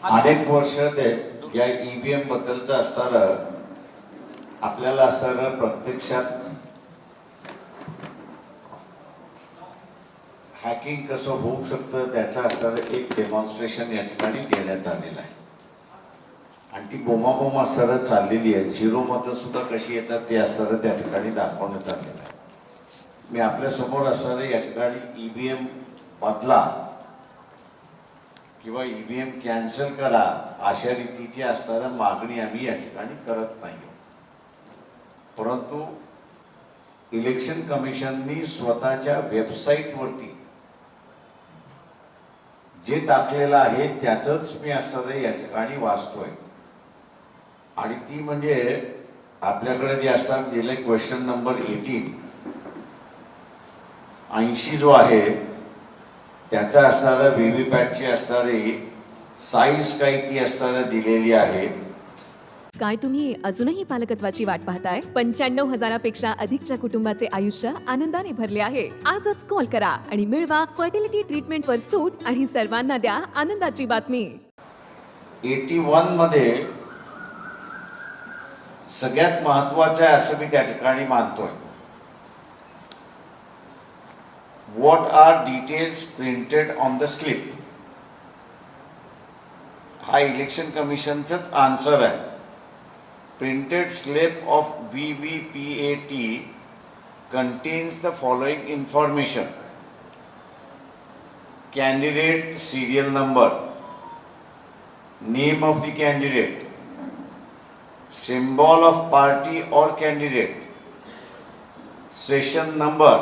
अनेक वर्ष ते या ईव्हीएम बद्दलचं असताना आपल्याला असताना प्रत्यक्षात हॅकिंग कसं होऊ शकतं त्याचं असताना एक डेमॉन्स्ट्रेशन या ठिकाणी देण्यात आलेलं आहे आणि ती बोमाबोम असताना चाललेली आहे. झिरो मतं सुद्धा कशी येतात ते असताना त्या ठिकाणी दाखवण्यात आलेलं आहे. मी आपल्या समोर असताना या ठिकाणी ईव्हीएम बदला किंवा ईव्हीएम कॅन्सल करा अशा रीतीची असताना मागणी आम्ही या ठिकाणी करत नाही. परंतु इलेक्शन कमिशननी स्वतःच्या वेबसाईटवरती जे टाकलेलं आहे त्याचंच मी असताना या ठिकाणी वाचतोय आणि ती म्हणजे आपल्याकडे जे असतात दिले क्वेश्चन नंबर 80 जो आहे त्याचा असणारा व्हीव्हीपॅटची असणारी साईज काही ती असताना दिलेली आहे. काय तुम्ही अजूनही पालकत्वाची वाट पाहताय? 95,000पेक्षा अधिकच्या कुटुंबाचे आयुष्य आनंदाने भरले आहे. आजच कॉल करा आणि मिळवा फर्टिलिटी ट्रीटमेंटवर सूट आणि सर्वांना द्या आनंदाची बातमी. 81 मध्ये सगळ्यात महत्वाचं आहे असं मी त्या ठिकाणी मानतोय. What are details printed on the slip? हा इलेक्शन कमिशनचाच आन्सर आहे. Printed slip of VVPAT contains the following information: candidate serial number, name of the candidate, symbol of party or candidate, session number,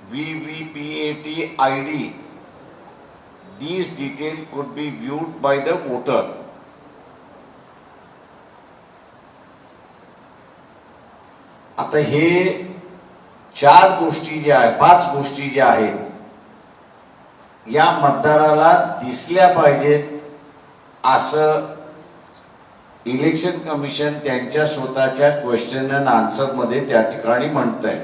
VVPAT ID. These details could be viewed by the voter. आता हे 4 गोष्टी ज्या आहेत 5 गोष्टी ज्या आहेत या मतदाराला दिसल्या पाहिजेत असं इलेक्शन कमिशन त्यांच्या स्वतःच्या क्वेश्चन अँड आन्सर मध्ये त्या ठिकाणी म्हणतंय.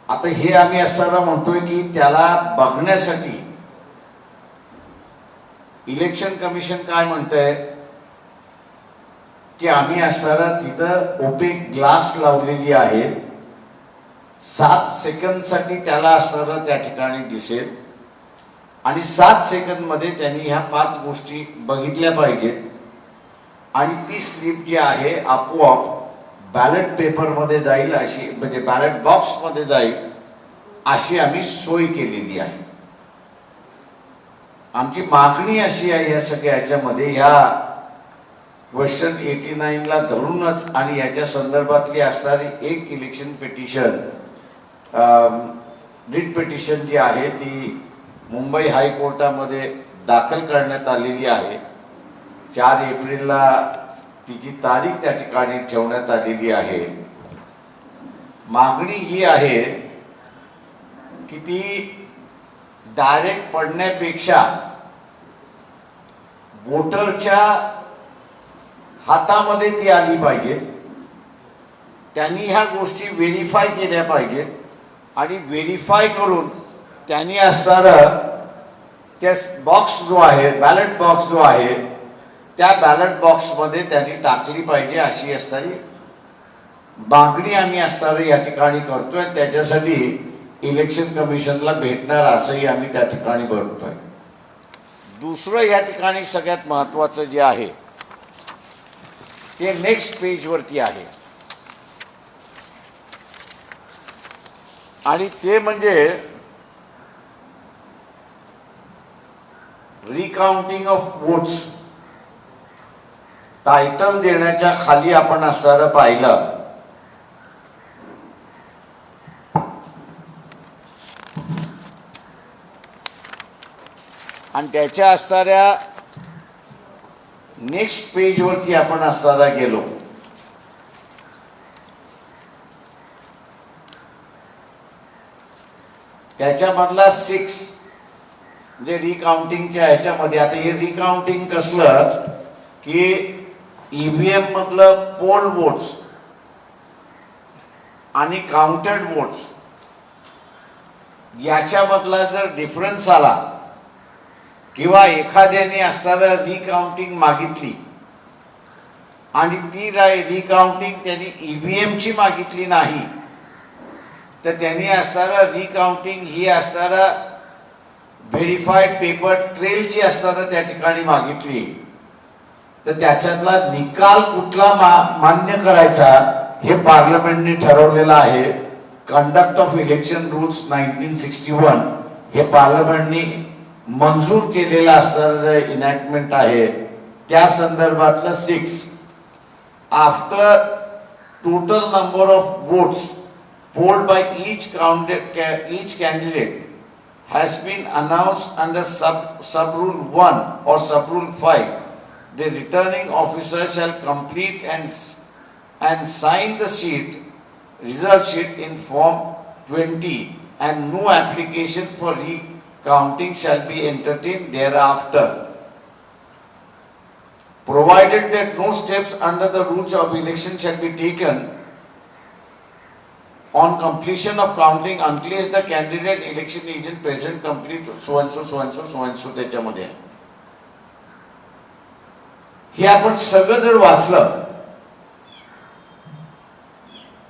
आता हे आम्ही असताना म्हणतोय की त्याला बघण्यासाठी इलेक्शन कमिशन काय म्हणतंय की आम्ही असताना तिथं ओपेक ग्लास लावलेली आहे. 7 सेकंदसाठी त्याला असताना त्या ठिकाणी दिसेल आणि 7 सेकंद मध्ये त्यांनी ह्या 5 गोष्टी बघितल्या पाहिजेत आणि ती स्लिप जी आहे आपोआप बॅलेट पेपर मध्ये जाईल अशी म्हणजे बॅलेट बॉक्स मध्ये जाईल अशी आम्ही सोय केलेली आहे. आमची मागणी अशी आहे या सगळ्याच्यामध्ये ह्या क्वेश्चन 89 ला धरूनच आणि याच्या संदर्भातली असणारी एक इलेक्शन पिटिशन रिट पिटिशन जी आहे ती मुंबई हायकोर्टामध्ये दाखल करण्यात आलेली आहे. 4 एप्रिलला तिची तारीख त्या ठिकाणी ठेवण्यात आलेली आहे. मागणी ही आहे की ती डायरेक्ट पडण्यापेक्षा वोटरच्या हातामध्ये ती आली पाहिजे. त्यांनी ह्या गोष्टी व्हेरीफाय केल्या पाहिजेत आणि व्हेरीफाय करून त्यांनी असणारा त्या बॉक्स जो आहे बॅलेट बॉक्स जो आहे त्या बॅलेट बॉक्समध्ये त्यांनी टाकली पाहिजे अशी असणारी मागणी आम्ही असणारा या ठिकाणी करतोय. त्याच्यासाठी इलेक्शन कमिशनला भेटणार असंही आम्ही त्या ठिकाणी बघतोय. दुसरं या ठिकाणी सगळ्यात महत्वाचं जे आहे ते नेक्स्ट पेजवरती आहे आणि ते म्हणजे रिकाउंटिंग ऑफ वोट्स. टायटल देण्याच्या खाली आपण असणारं पाहिलं आणि त्याच्या असणाऱ्या नेक्स्ट पेजवरती आपण असणारा गेलो त्याच्यामधला 6 म्हणजे रिकाउंटिंगच्या ह्याच्यामध्ये. आता हे रिकाउंटिंग कसलं की ईव्हीएम मधलं पोल वोट्स आणि काउंटेड वोट्स याच्यामधला जर डिफरन्स आला किंवा एखाद्याने असताना रिकाउंटिंग मागितली आणि ती रिकाउंटिंग त्यांनी ईव्हीएमची मागितली नाही, तर त्यांनी असताना रिकाउंटिंग ही असताना व्हेरीफाईड पेपर ट्रेलची असताना त्या ठिकाणी मागितली, तर त्याच्यातला निकाल कुठला मान्य करायचा हे पार्लमेंटने ठरवलेलं आहे. कंडक्ट ऑफ इलेक्शन रूल्स 1961 हे पार्लमेंटने मंजूर केलेलं असणारं जे इनॅक्टमेंट आहे त्या संदर्भातलं 6 after total number of votes polled by each candidate has been announced under sub rule 1 or sub rule 5, the returning officer shall complete and sign the result sheet in form 20, and no application for recounting shall be entertained thereafter, provided that no steps under the rules of election shall be taken on completion of counting unless the candidate election agent present complete so and so त्याच्यामध्ये आहे. हे आपण सगळं जर वाचलं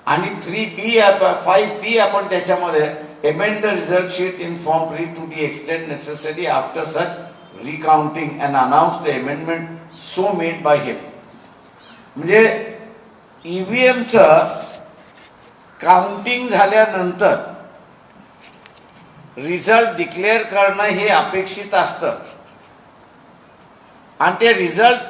आणि 3B 5B आपण त्याच्यामध्ये amend the result sheet in form 3 to the extent necessary after such recounting and announce the amendment so made by him. म्हणजे EVM चं काउंटिंग झाल्यानंतर रिझल्ट डिक्लेअर करणं हे अपेक्षित असतं आणि ते रिझल्ट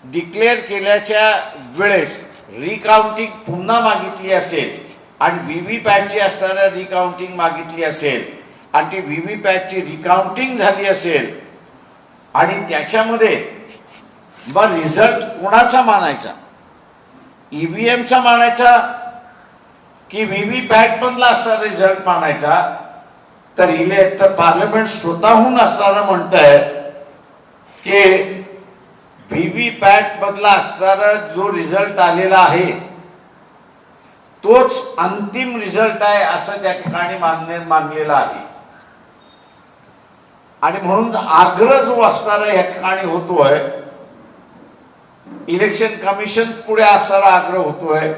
डिक्लेअर केल्याच्या वेळेस रिकाउंटिंग पुन्हा मागितली असेल आणि व्हीव्हीपॅटची असताना रिकाउंटिंग मागितली असेल आणि ती व्हीव्हीपॅटची रिकाउंटिंग झाली असेल आणि त्याच्यामध्ये मग रिझल्ट कोणाचा मानायचा, ईव्हीएमचा मानायचा की व्हीव्हीपॅट मधला असणारा रिझल्ट मानायचा, तर पार्लमेंट स्वतःहून असणारं म्हणतंय की व्हीव्हीपॅट मधला असणारा जो रिझल्ट आलेला आहे तोच अंतिम रिझल्ट आहे असं त्या ठिकाणी मानलेला आहे. आणि म्हणून आग्रह जो असणारा या ठिकाणी होतोय, इलेक्शन कमिशन पुढे असणारा आग्रह होतोय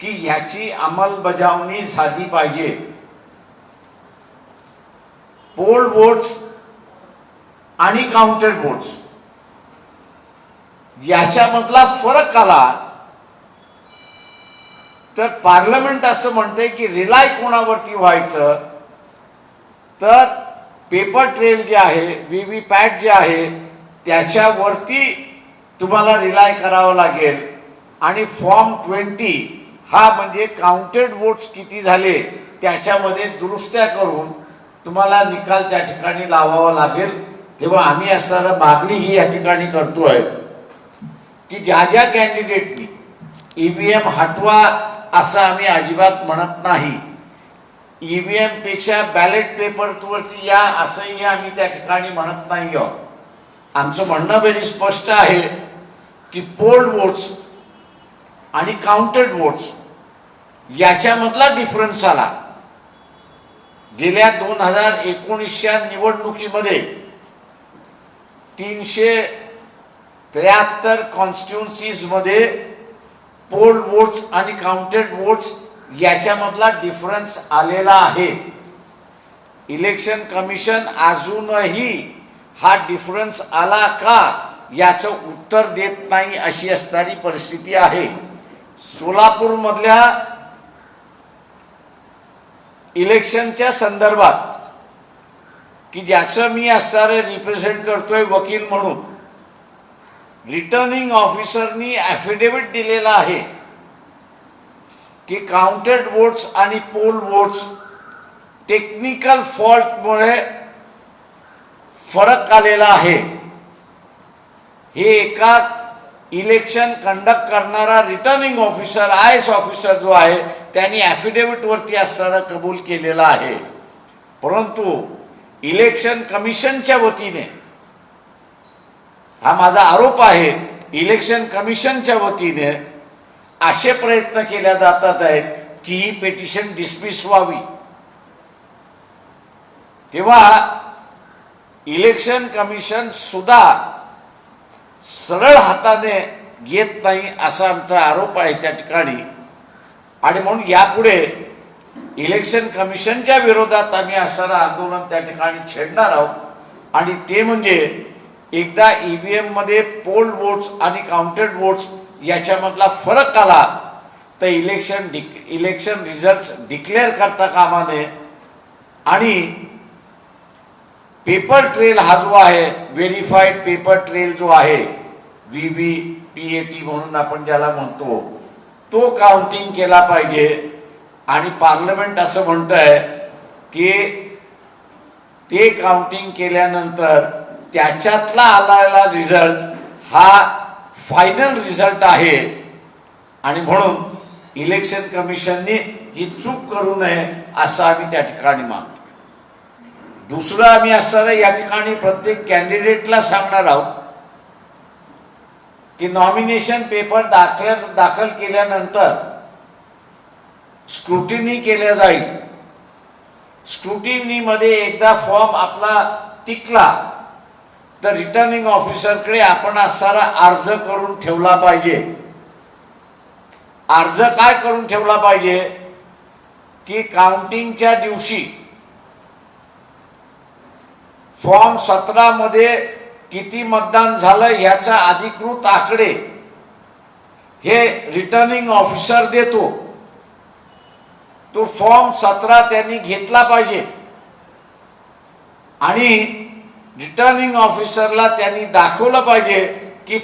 की याची अंमलबजावणी झाली पाहिजे. पोल्ड वोट्स आणि काउंटेड वोट्स याच्यामधला फरक आला तर पार्लमेंट असं म्हणते की रिलाय कोणावरती व्हायचं, तर पेपर ट्रेल जे आहे, व्हीव्हीपॅट जे आहे त्याच्यावरती तुम्हाला रिलाय करावं लागेल आणि फॉर्म 20 हा म्हणजे काउंटेड वोट्स किती झाले त्याच्यामध्ये दुरुस्त्या करून तुम्हाला निकाल त्या ठिकाणी लावावा लागेल. तेव्हा आम्ही असणारा मागणी ही या ठिकाणी करतोय की ज्या ज्या कॅन्डिडेटनी ईव्हीएम हटवा असं आम्ही अजिबात म्हणत नाही, ईव्हीएम पेक्षा बॅलेट पेपरवरती या असंही आम्ही त्या ठिकाणी म्हणत नाही आहोत. आमचं म्हणणं व्हेरी स्पष्ट आहे की पोल्ड वोट्स आणि काउंटेड वोट्स याच्यामधला डिफरन्स आला. गेल्या 2019च्या निवडणुकीमध्ये 373 कॉन्स्टिट्युन्सीज मध्ये पोल्ड वोट्स आणि काउंटेड वोट्स याच्यामधला डिफरन्स आलेला आहे. इलेक्शन कमिशन अजूनही हा डिफरन्स आला का याचं उत्तर देत नाही अशी असणारी परिस्थिती आहे. सोलापूर मधल्या इलेक्शनच्या संदर्भात की ज्याचं मी असणारे रिप्रेझेंट करतोय वकील म्हणून, रिटर्निंग ऑफिसरनी ॲफिडेव्हिट दिलेला आहे की काउंटेड वोट्स आणि पोल वोट्स टेक्निकल फॉल्टमुळे फरक आलेला आहे. हे एका इलेक्शन कंडक्ट करणारा रिटर्निंग ऑफिसर IAS ऑफिसर जो आहे त्यांनी ॲफिडेव्हिट वरती असणारा कबूल केलेला आहे. परंतु इलेक्शन कमिशनच्या वतीने हा माझा आरोप आहे, इलेक्शन कमिशनच्या वतीने असे प्रयत्न केले जातात आहेत की ही पिटिशन डिसमिस व्हावी तेव्हा इलेक्शन कमिशन सुद्धा सरळ हाताने घेत नाही असा आमचा आरोप आहे त्या ठिकाणी. आणि म्हणून यापुढे इलेक्शन कमिशनच्या विरोधात आम्ही असणारं आंदोलन त्या ठिकाणी छेडणार आहोत. आणि ते म्हणजे एकदा ईव्हीएम मध्ये पोल वोट्स आणि काउंटेड वोट्स याच्यामधला फरक आला तर इलेक्शन रिझल्ट डिक्लेअर करता कामा नये. आणि पेपर ट्रेल हा जो आहे, व्हेरीफाईड पेपर ट्रेल जो आहे, VVPAT म्हणून आपण ज्याला म्हणतो, तो काउंटिंग केला पाहिजे. आणि पार्लमेंट असं म्हणतंय की ते काउंटिंग केल्यानंतर त्याच्यातला आलेला रिझल्ट हा फायनल रिझल्ट आहे. आणि म्हणून इलेक्शन कमिशनने ही चूक करू नये असं आम्ही त्या ठिकाणी मागतो. दुसरं आम्ही असणारं या ठिकाणी प्रत्येक कॅन्डिडेटला सांगणार आहोत की नॉमिनेशन पेपर दाखल केल्यानंतर स्क्रुटिनी केल्या जाईल. स्क्रुटिनीमध्ये एकदा फॉर्म आपला टिकला तर रिटर्निंग ऑफिसरकडे आपण असणारा अर्ज करून ठेवला पाहिजे. अर्ज काय करून ठेवला पाहिजे की काउंटिंगच्या दिवशी फॉर्म 17 मध्ये किती मतदान झालं याचा अधिकृत आकडे हे रिटर्निंग ऑफिसर देतो. तो फॉर्म 17 त्यांनी घेतला पाहिजे आणि रिटर्निंग ऑफिसरला त्यांनी दाखवलं पाहिजे की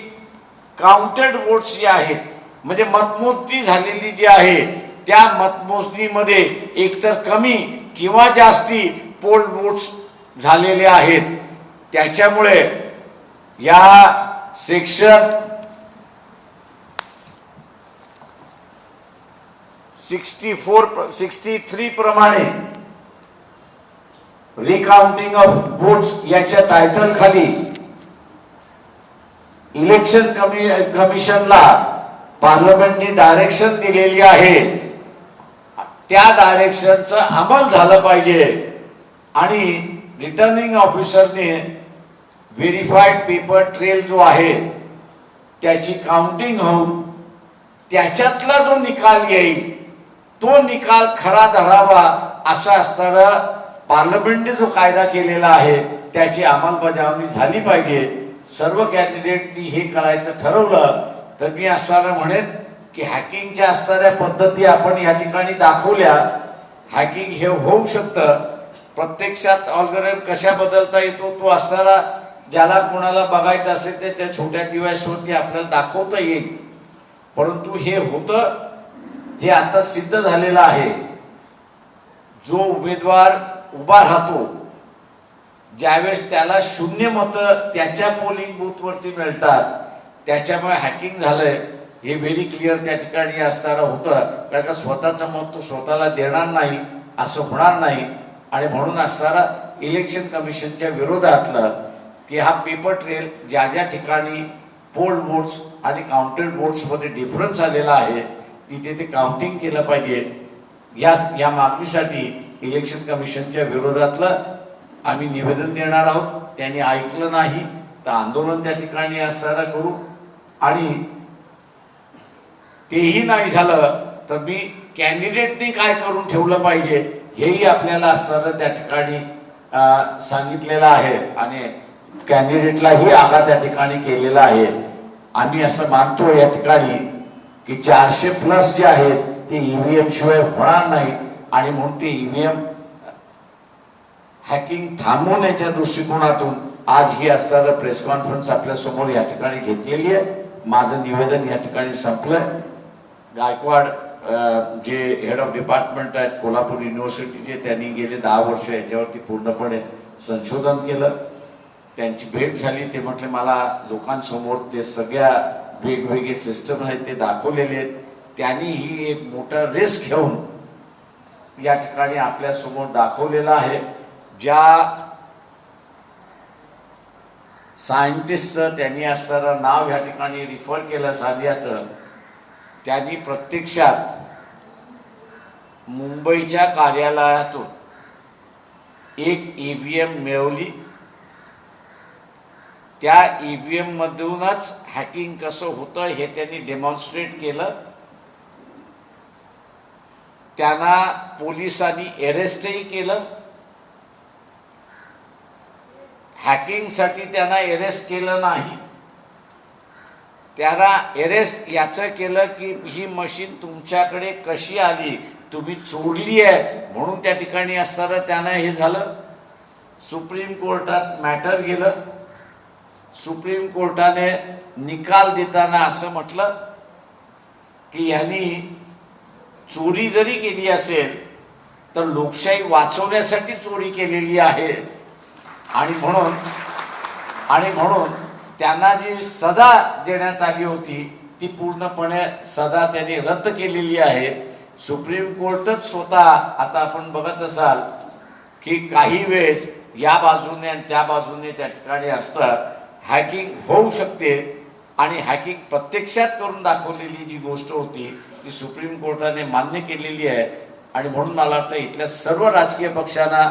काउंटेड वोट्स जे आहेत, म्हणजे मतमोजणी झालेली जी आहे, त्या मतमोजणीमध्ये एकतर कमी किंवा जास्ती पोल वोट्स झालेले आहेत. त्याच्यामुळे या सेक्शन 63 प्रमाणे रिकाउंटिंग ऑफ वोट्स याच्या टायटल खाली इलेक्शन कमिशनला पार्लमेंटने डायरेक्शन दिलेली आहे. त्या डायरेक्शनचं अंमल झालं पाहिजे आणि रिटर्निंग ऑफिसरने व्हेरीफाईड पेपर ट्रेल जो आहे त्याची काउंटिंग होऊन त्याच्यातला जो निकाल येईल तो निकाल खरा धरावा असा असताना पार्लमेंटने जो कायदा केलेला आहे त्याची अंमलबजावणी झाली पाहिजे. सर्व कॅन्डिडेटनी हे करायचं ठरवलं तर मी असताना म्हणेन की हॅकिंगच्या असणाऱ्या पद्धती आपण या ठिकाणी दाखवल्या. हॅकिंग हे होऊ शकतं. प्रत्यक्षात अल्गोरिदम कशा बदलता येतो तो असणारा ज्याला कोणाला बघायचं असेल त्या छोट्या डिव्हाइसवरती आपल्याला दाखवता येईल. परंतु हे होतं, हे आता सिद्ध झालेलं आहे. जो उमेदवार उभा राहतो ज्यावेळेस त्याला 0 मतं त्याच्या पोलिंग बूथवरती मिळतात, त्याच्यामुळे हॅकिंग झालंय हे व्हेरी क्लिअर त्या ठिकाणी असताना होतं. कारण का स्वतःचं मत तो स्वतःला देणार नाही असं होणार नाही. आणि म्हणून असताना इलेक्शन कमिशनच्या विरोधातलं की हा पेपर ट्रेल ज्या ज्या ठिकाणी पोल वोट्स आणि काउंटेड वोट्स मध्ये डिफरन्स आलेला आहे तिथे ते काउंटिंग केलं पाहिजे. या मागणीसाठी इलेक्शन कमिशनच्या विरोधातलं आम्ही निवेदन देणार आहोत. त्यांनी ऐकलं नाही तर आंदोलन त्या ठिकाणी असणारा करू. आणि तेही नाही झालं तर मी कॅन्डिडेटनी काय करून ठेवलं पाहिजे हेही आपल्याला असणारं त्या ठिकाणी सांगितलेलं आहे. आणि कॅन्डिडेटलाही आगा त्या ठिकाणी केलेला आहे. आम्ही असं मानतो या ठिकाणी की 400+ जे आहेत ते ईव्हीएम शिवाय होणार नाही. आणि म्हणून ते ईव्हीएम हॅकिंग थांबवण्याच्या दृष्टिकोनातून आज ही असणारं प्रेस कॉन्फरन्स आपल्या समोर या ठिकाणी घेतलेली आहे. माझं निवेदन या ठिकाणी संपलंय. गायकवाड जे हेड ऑफ डिपार्टमेंट आहेत कोल्हापूर युनिव्हर्सिटीचे, त्यांनी गेले 10 वर्ष याच्यावरती पूर्णपणे संशोधन केलं. त्यांची भेट झाली. ते म्हटले मला लोकांसमोर ते सगळ्या वेगवेगळे सिस्टम आहेत ते दाखवलेले आहेत. त्यांनी ही एक मोठा रिस्क घेऊन या ठिकाणी आपल्या समोर दाखवलेलं आहे. ज्या सायंटिस्टचं त्यांनी असणारं नाव या ठिकाणी रिफर केलं साधियाचं, त्यांनी प्रत्यक्षात मुंबईच्या कार्यालयातून एक EVM मिळवली. त्या EVM मधूनच हॅकिंग कसं होतं हे त्यांनी डेमॉन्स्ट्रेट केलं. त्यांना पोलिसांनी अरेस्टही केलं. हॅकिंगसाठी त्यांना अरेस्ट केलं नाही, त्यांना अरेस्ट याचं केलं की ही मशीन तुमच्याकडे कशी आली, तुम्ही चोरली आहे म्हणून त्या ठिकाणी असताना त्यांना हे झालं. सुप्रीम कोर्टात मॅटर गेलं. सुप्रीम कोर्टाने निकाल देताना असं म्हटलं की यांनी चोरी जरी केली असेल तर लोकशाही वाचवण्यासाठी चोरी केलेली आहे आणि म्हणून त्यांना जी सजा देण्यात आली होती ती पूर्णपणे सजा त्यांनी रद्द केलेली आहे. सुप्रीम कोर्टच स्वतः आता आपण बघत असाल की काही वेळेस या बाजूने आणि त्या बाजूने त्या ठिकाणी असतात. हॅकिंग होऊ शकते आणि हॅकिंग प्रत्यक्षात करून दाखवलेली जी गोष्ट होती ती सुप्रीम कोर्टाने मान्य केलेली आहे. आणि म्हणून मला वाटतं इथल्या सर्व राजकीय पक्षांना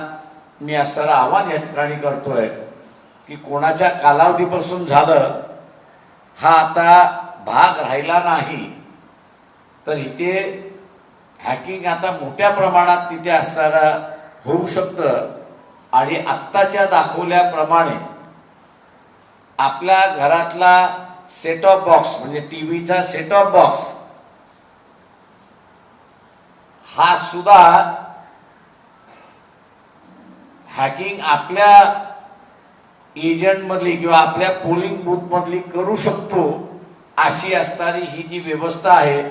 मी असं आव्हान या ठिकाणी करतोय की कोणाच्या कालावधीपासून झालं हा आता भाग राहिला नाही, तर इथे हॅकिंग आता मोठ्या प्रमाणात तिथे असताना होऊ शकतं. आणि आत्ताच्या दाखवल्याप्रमाणे आपल्या घरातला सेट ऑफ बॉक्स म्हणजे टीव्हीचा सेट ऑफ बॉक्स हा सुद्धा हॅकिंग आपल्या एजंट मधली किंवा आपल्या पोलिंग बूथ मधली करू शकतो अशी असणारी ही जी व्यवस्था आहे,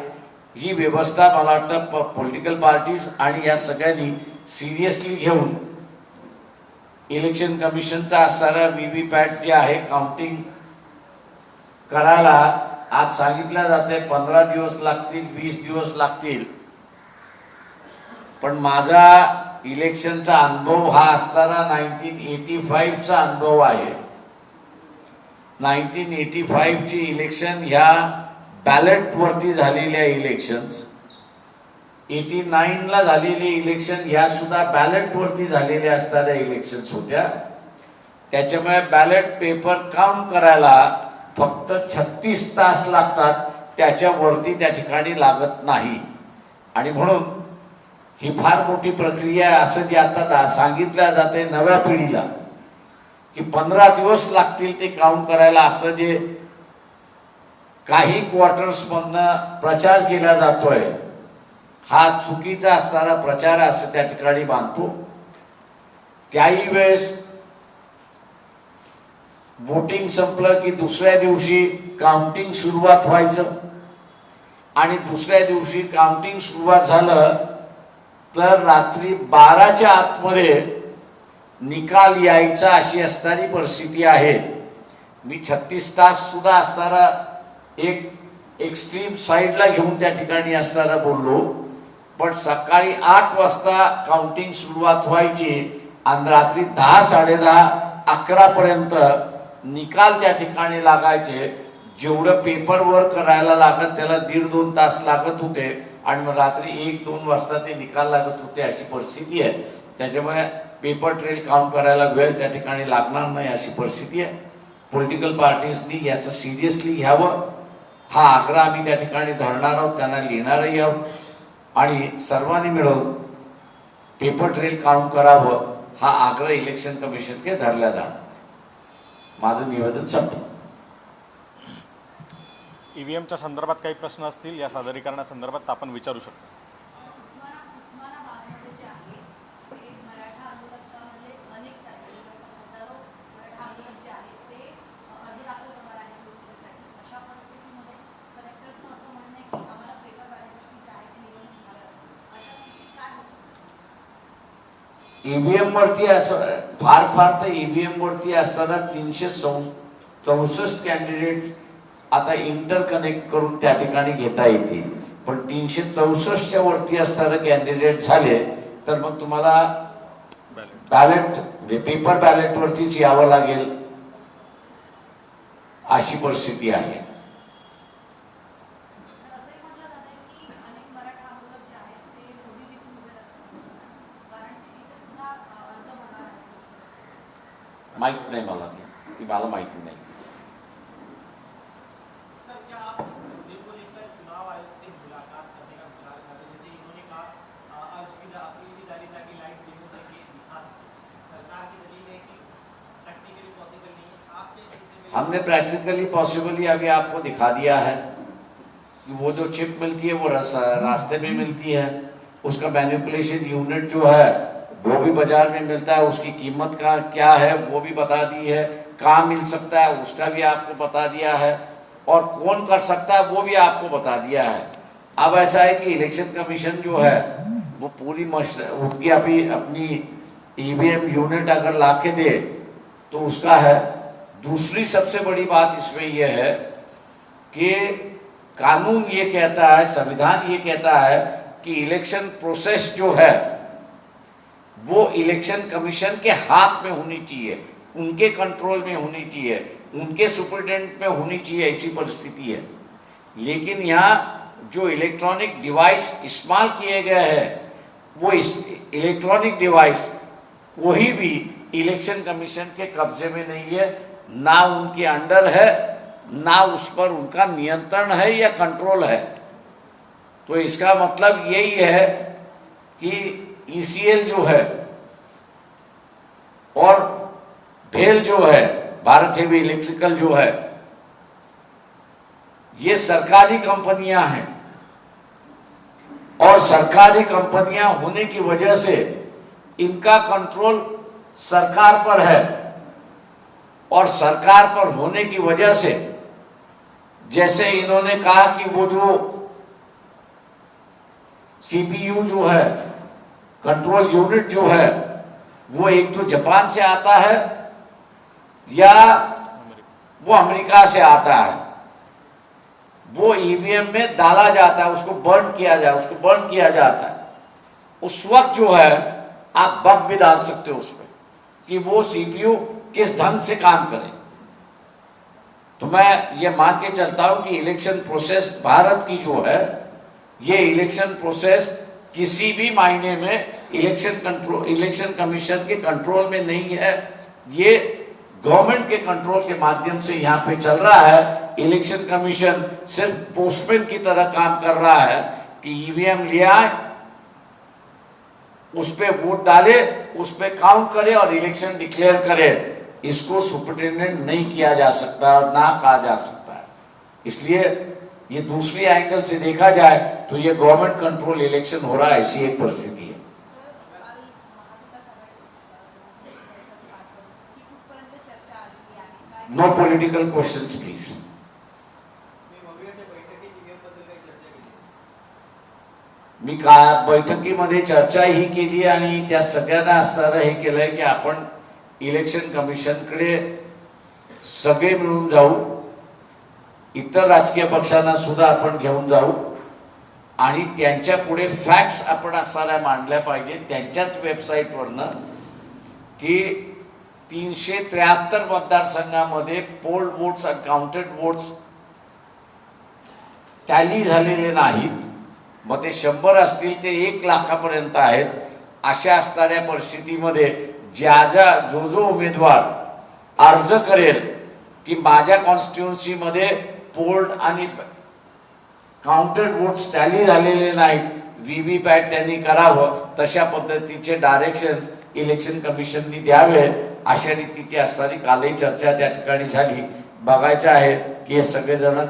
ही व्यवस्था मला वाटतं पॉलिटिकल पार्टीज आणि या सगळ्यांनी सिरियसली घेऊन इलेक्शन कमिशनचा असणारा VVPAT जे आहे काउंटिंग करायला आज सांगितलं जाते 15 दिवस लागतील, 20 दिवस लागतील. पण माझा इलेक्शनचा अनुभव हा असताना 1985चा अनुभव आहे. 1985 ची इलेक्शन ह्या बॅलेट वरती झालेल्या इलेक्शन्स, 89 ला झालेली इलेक्शन ह्या सुद्धा बॅलेट वरती झालेल्या असणाऱ्या इलेक्शन्स होत्या. त्याच्यामुळे बॅलेट पेपर काउंट करायला फक्त 36 तास लागतात, त्याच्यावरती त्या ठिकाणी लागत नाही. आणि म्हणून ही फार मोठी प्रक्रिया आहे असं जे आता सांगितलं जाते नव्या पिढीला की 15 दिवस लागतील ते काउंट करायला, असं जे काही क्वार्टर्स मधनं प्रचार केला जातोय हा चुकीचा असणारा प्रचार असं त्या ठिकाणी मानतो. त्याही वेळेस वोटिंग संपलं की दुसऱ्या दिवशी काउंटिंग सुरुवात व्हायचं आणि दुसऱ्या दिवशी काउंटिंग सुरुवात झालं तर रात्री 12च्या आतमध्ये निकाल यायचा अशी असणारी परिस्थिती आहे. मी 36 तास सुद्धा असणारा एक एक्स्ट्रीम साईडला घेऊन त्या ठिकाणी असणारा बोललो. पण सकाळी 8 वाजता काउंटिंग सुरुवात व्हायची आणि रात्री 10, 10:30, 11 पर्यंत निकाल त्या ठिकाणी लागायचे. जेवढं पेपर वर्क करायला लागत त्याला 1.5-2 तास लागत होते आणि मग रात्री 1-2 वाजता ते निकाल लागत होते अशी परिस्थिती आहे. त्याच्यामुळे पेपर ट्रेल काउंट करायला वेळ त्या ठिकाणी लागणार नाही अशी परिस्थिती आहे. पॉलिटिकल पार्टीजनी याचं सिरियसली घ्यावं हा आग्रह आम्ही त्या ठिकाणी धरणार आहोत, त्यांना लिहिणारही आहोत आणि सर्वांनी मिळून पेपर ट्रेल काउंट करावं हा आग्रह इलेक्शन कमिशनके धरला जाणार. माझं निवेदन संपलं. ईव्हीएमच्या संदर्भात काही प्रश्न असतील या सादरीकरणासंदर्भात आपण विचारू शकतो. ईव्हीएम वरती फार तर ईव्हीएम वरती असताना 364 कॅन्डिडेट्स आता इंटरकनेक्ट करून त्या ठिकाणी घेता येतील. पण 364च्या वरती असणारे कॅन्डिडेट झाले तर मग तुम्हाला बॅलेट पेपर बॅलेट वरतीच यावं लागेल अशी परिस्थिती आहे. माहीत नाही मला ती मला माहिती नाही. सर, क्या आप बिल्कुल इसका चुनाव आयोग से मुलाकात करने का विचार कर रहे हैं? जैसे इन्होंने कहा आज की अपील की जा रही था कि लाइव डेमो करके दिखा दें। सरकार की दलील है कि टेक्निकली पॉसिबल नहीं है। आपके इस विषय में हमने प्रैक्टिकली पॉसिबली अभी आपको दिखा दिया है कि वो जो चिप मिलती है वो रास्ते में मिलती है, उसका मैनिपुलेशन यूनिट जो है वो भी बाजार में मिलता है, उसकी कीमत का क्या है वो भी बता दी है, कहाँ मिल सकता है उसका भी आपको बता दिया है, और कौन कर सकता है वो भी आपको बता दिया है. अब ऐसा है कि इलेक्शन कमीशन जो है वो पूरी उनकी अभी अपनी ईवीएम यूनिट अगर ला के दे तो उसका है. दूसरी सबसे बड़ी बात इसमें यह है कि कानून ये कहता है, संविधान ये कहता है कि इलेक्शन प्रोसेस जो है वो इलेक्शन कमीशन के हाथ में होनी चाहिए, उनके कंट्रोल में होनी चाहिए, उनके सुपरिटेंडेंट में होनी चाहिए, ऐसी परिस्थिति है. लेकिन यहाँ जो इलेक्ट्रॉनिक डिवाइस इस्तेमाल किए गए हैं वो इलेक्ट्रॉनिक डिवाइस कोई भी इलेक्शन कमीशन के कब्जे में नहीं है, ना उनके अंडर है, ना उस पर उनका नियंत्रण है या कंट्रोल है. तो इसका मतलब यही है कि ईसीएल जो है और भेल जो है, भारत हेवी इलेक्ट्रिकल जो है, ये सरकारी कंपनियां हैं और सरकारी कंपनियां होने की वजह से इनका कंट्रोल सरकार पर है, और सरकार पर होने की वजह से जैसे इन्होंने कहा कि वो जो सीपीयू जो है, कंट्रोल यूनिट जो है, वो एक तो जापान से आता है या वो अमेरिका से आता है. वो ईवीएम में डाला जाता है, उसको बर्न किया जाता है. उस वक्त जो है आप बग भी डाल सकते हो उसमें कि वो सीपीयू किस ढंग से काम करे. तो मैं ये मान के चलता हूं कि इलेक्शन प्रोसेस भारत की जो है, ये इलेक्शन प्रोसेस किसी भी मायने में इलेक्शन कमीशन के कंट्रोल में नहीं है. ये गवर्नमेंट के कंट्रोल के माध्यम से यहाँ पे चल रहा है. इलेक्शन कमीशन सिर्फ पोस्टमैन की तरह काम कर रहा है कि ईवीएम ले आए, उस पे वोट डाले, उस पे काउंट करे और इलेक्शन डिक्लेयर करे. इसको सुपरिटेंडेंट नहीं किया जा सकता और ना कहा जा सकता है. इसलिए ये दूसरी एंगल से देखा जाए तो ये गवर्नमेंट कंट्रोल इलेक्शन हो रहा है, ऐसी एक परिस्थिति है. No political questions please. मी बैठकीमध्ये चर्चा ही केली आणि त्या सगळ्यांना असताना हे केलंय की आपण इलेक्शन कमिशनकडे सगळे मिळून जाऊ, इतर राजकीय पक्षांना सुद्धा आपण घेऊन जाऊ आणि त्यांच्या पुढे फॅक्ट्स आपण असणाऱ्या मांडल्या पाहिजे. त्यांच्याच वेबसाईटवरनं की 373 मतदारसंघामध्ये पोल वोट्स आणि काउंटेड वोट्स टॅली झालेले नाहीत. मग ते 100 असतील ते 1 लाखापर्यंत आहेत. अशा असणाऱ्या परिस्थितीमध्ये जो उमेदवार अर्ज करेल की माझ्या कॉन्स्टिट्युन्सीमध्ये पोल्ड आणि काउंटेड वोट्स टॅली झालेले नाहीत, व्हीव्हीपॅट त्यांनी करावं, तशा पद्धतीचे डायरेक्शन्स इलेक्शन कमिशननी द्यावे. अशा रीतीची असणारी कालही चर्चा त्या ठिकाणी झाली. बघायचं आहे की हे सगळेजण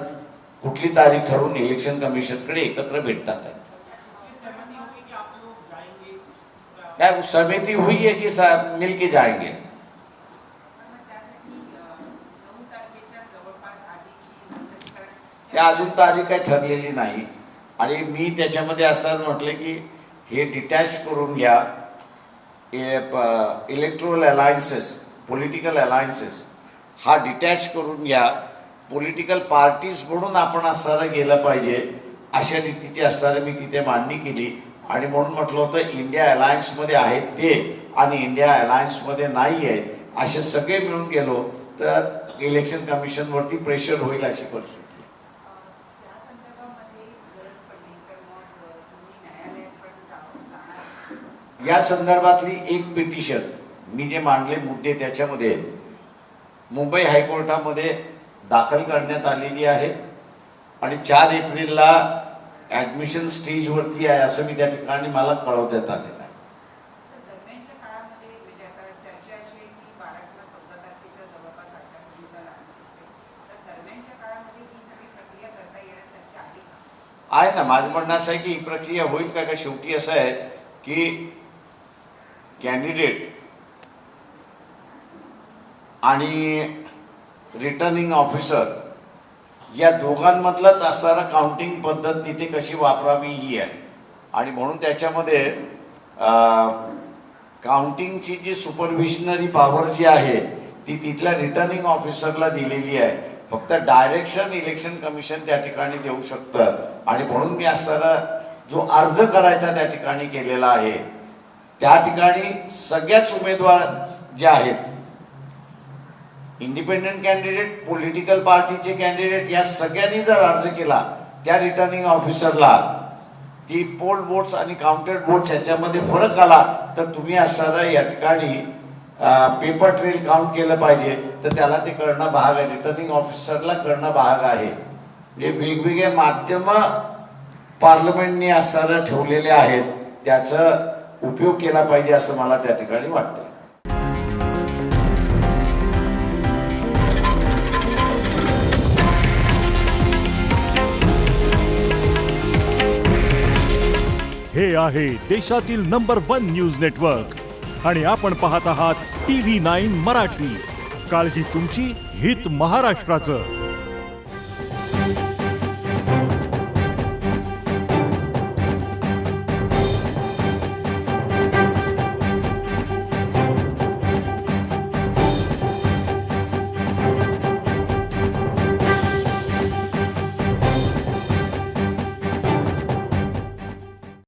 कुठली तारीख ठरवून इलेक्शन कमिशनकडे एकत्र भेटतात आहेत. सहमति होगी कि आप लोग जाएंगे? क्या वो समिति हुई है कि मिल के जाएंगे? त्या अजून तारीख काही ठरलेली नाही आणि मी त्याच्यामध्ये असं म्हटलं की हे डिटॅच करून घ्या. इलेक्ट्रोल अलायन्सेस, पॉलिटिकल अलायन्सेस हा डिटॅच करून घ्या. पॉलिटिकल पार्टीज म्हणून आपण असणारं गेलं पाहिजे, अशा रीतीची असणारं मी तिथे मांडणी केली. आणि म्हणून म्हटलं होतं इंडिया अलायन्समध्ये आहेत ते आणि इंडिया अलायन्समध्ये नाही आहेत, असे सगळे मिळून गेलो तर इलेक्शन कमिशनवरती प्रेशर होईल अशी परिस्थिती. या संदर्भातली एक पिटिशन मी जे मांडले मुद्दे त्याच्यामध्ये मुंबई हायकोर्टामध्ये दाखल करण्यात आलेली आहे आणि 4 एप्रिलला ॲडमिशन स्टेजवरती आहे असं मी त्या ठिकाणी मला कळवण्यात आलेलं आहे. दरम्यानच्या काळामध्ये म्हणजे आता चर्चा अशी आहे की 12 किंवा 14 तारखेच्या जवळपास आचारसंहिता लागू शकते. तर दरम्यानच्या काळामध्ये ही सगळी प्रक्रिया करता येण्यासारखी आहे का? आहे ना. माझं म्हणणं असं आहे की ही प्रक्रिया होईल का शेवटी असं आहे की कॅन्डिडेट आणि रिटर्निंग ऑफिसर या दोघांमधलंच असणारं काउंटिंग पद्धत तिथे कशी वापरावी ही आहे आणि म्हणून त्याच्यामध्ये काउंटिंगची जी सुपरविशनरी पॉवर जी आहे ती तिथल्या रिटर्निंग ऑफिसरला दिलेली आहे. फक्त डायरेक्शन इलेक्शन कमिशन त्या ठिकाणी देऊ शकतं आणि म्हणून मी असणारा जो अर्ज करायचा त्या ठिकाणी केलेला आहे त्या ठिकाणी सगळ्याच उमेदवार जे आहेत इंडिपेंडेंट कॅन्डिडेट, पॉलिटिकल पार्टीचे कॅन्डिडेट या सगळ्यांनी जर अर्ज केला त्या रिटर्निंग ऑफिसरला की पोल वोट्स आणि काउंटेड वोट्स ह्याच्यामध्ये फरक आला तर तुम्ही असणारा या ठिकाणी पेपर ट्रेल काउंट केलं पाहिजे तर त्याला ते करणं भाग आहे. रिटर्निंग ऑफिसरला करणं भाग आहे. म्हणजे वेगवेगळे माध्यम पार्लमेंटने असणारं ठेवलेले आहेत त्याचा उपयोग केला पाहिजे असं मला त्या ठिकाणी वाटतं. हे आहे देशातील नंबर 1 न्यूज नेटवर्क आणि आपण पाहत आहात TV9 मराठी. काळजी तुमची, हित महाराष्ट्राचं.